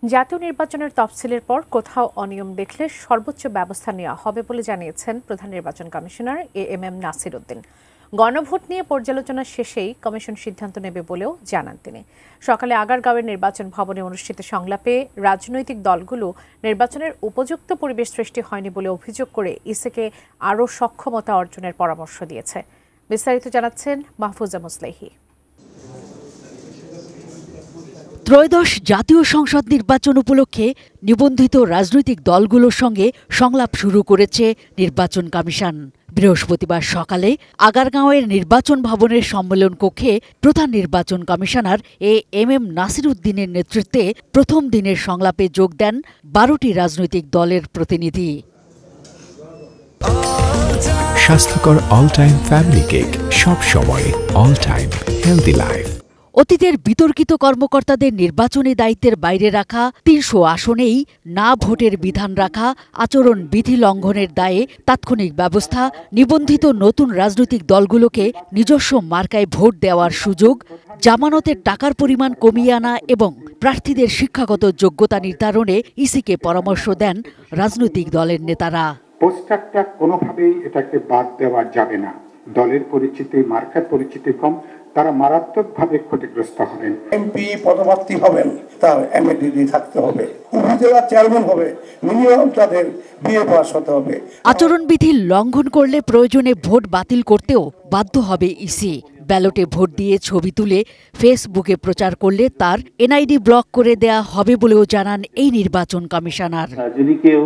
জাতীয় নির্বাচনের তফসিলের পর কোথাও অনিয়ম দেখলে সর্বোচ্চ ব্যবস্থা নেওয়া হবে বলে জানিয়েছেন প্রধান নির্বাচন কমিশনার এএমএম নাসির উদ্দিন। গণভোট নিয়ে পর্যালোচনা শেষেই কমিশন সিদ্ধান্ত নেবে বলেও জানান তিনি। সকালে আগারগাঁওয়ের নির্বাচন ভবনে অনুষ্ঠিত সংলাপে রাজনৈতিক দলগুলো নির্বাচনের উপযুক্ত পরিবেশ সৃষ্টি হয়নি বলে অভিযোগ করে ইসিকে আরও সক্ষমতা অর্জনের পরামর্শ দিয়েছে। বিস্তারিত জানাচ্ছেন মাহফুজা মুসলেহি। ত্রয়োদশ জাতীয় সংসদ নির্বাচন উপলক্ষে নিবন্ধিত রাজনৈতিক দলগুলোর সঙ্গে সংলাপ শুরু করেছে নির্বাচন কমিশন। বৃহস্পতিবার সকালে আগারগাঁওয়ের নির্বাচন ভবনের সম্মেলন কক্ষে প্রধান নির্বাচন কমিশনার এএমএম নাসির উদ্দিনের নেতৃত্বে প্রথম দিনের সংলাপে যোগ দেন 12টি রাজনৈতিক দলের প্রতিনিধি। স্বাস্থ্যকর অল টাইম ফ্যামিলি কেক, সব সময় অল টাইম হেলদি লাইফ। অতীতের বিতর্কিত কর্মকর্তাদের নির্বাচনী দায়িত্বের বাইরে রাখা, ৩০০ আসনেই না ভোটের বিধান রাখা, আচরণ বিধি লঙ্ঘনের দায়ে তাৎক্ষণিক ব্যবস্থা, নিবন্ধিত নতুন রাজনৈতিক দলগুলোকে নিজস্ব মার্কায় ভোট দেওয়ার সুযোগ, জামানতের টাকার পরিমাণ কমিয়ে আনা এবং প্রার্থীদের শিক্ষাগত যোগ্যতা নির্ধারণে ইসিকে পরামর্শ দেন রাজনৈতিক দলের নেতারা। পোস্টারটা কোনোভাবেই এটাকে বাদ দেওয়া যাবে না। দলের পরিচিতি, মার্কার পরিচিতি কম, তারা মারাত্মকভাবে ক্ষতিগ্রস্ত হবেন। এমপি পদপ্রার্থী হবেন, তার এমএডিডি থাকতে হবে, উপজেলা চেয়ারম্যান হবে, মিনিমাম তাদের বিএ পাস হতে হবে। আচরণবিধি লঙ্ঘন করলে প্রয়োজনে ভোট বাতিল করতেও বাধ্য হবে ইসি। ব্যালটে ভোট দিয়ে ছবি তুলে ফেসবুকে প্রচার করলে তার এনআইডি ব্লক করে দেয়া হবে বলেও জানান এই নির্বাচন কমিশনার। যদি কেউ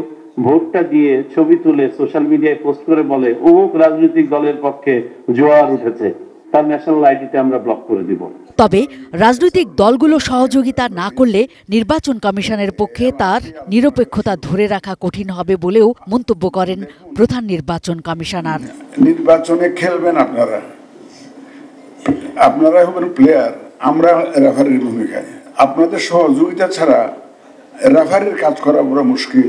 ভোটটা দিয়ে ছবি তুলে সোশ্যাল মিডিয়ায় পোস্ট করে বলে অমুক রাজনৈতিক দলের পক্ষে জোয়ার উঠেছে, তার ন্যাশনাল আইডিতে আমরা ব্লক করে দিব। তবে রাজনৈতিক দলগুলো সহযোগিতা না করলে নির্বাচন কমিশনের পক্ষে তার নিরপেক্ষতা ধরে রাখা কঠিন হবে বলেও মন্তব্য করেন প্রধান নির্বাচন কমিশনার। নির্বাচনে খেলবেন আপনারা হবেন প্লেয়ার, আমরা রেফারির ভূমিকায়। আপনাদের সহযোগিতা ছাড়া রেফারির কাজ করা বড় মুশকিল,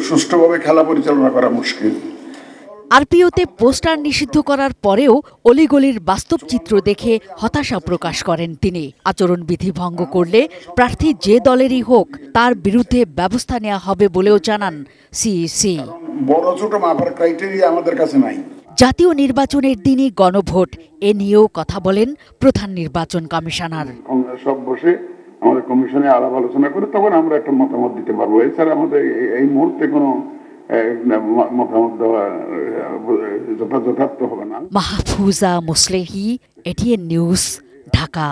সুষ্ঠুভাবে খেলা পরিচালনা করা মুশকিল। আরপিওতে পোস্টার নিষিদ্ধ করার পরেও অলিগলির বাস্তব চিত্র দেখে হতাশা প্রকাশ করেন তিনি। আচরণবিধি ভঙ্গ করলে প্রার্থী যে দলেরই হোক তার বিরুদ্ধে ব্যবস্থা নেওয়া হবে বলেও জানান সিইসি। বড় ছোট মাপার ক্রাইটেরিয়া আমাদের কাছে নাই। জাতীয় নির্বাচনের দিনই গণভোট, এ নিয়েও কথা বলেন প্রধান নির্বাচন কমিশনার। সব বসে আমাদের কমিশনে আলাপ আলোচনা করে তখন আমরা একটা মতামত দিতে পারবো। এছাড়া আমাদের এই মুহূর্তে কোনো মতামত দেওয়া যথার্থ হবে না। Mahfuza Muslehi, ATN news, Dhaka.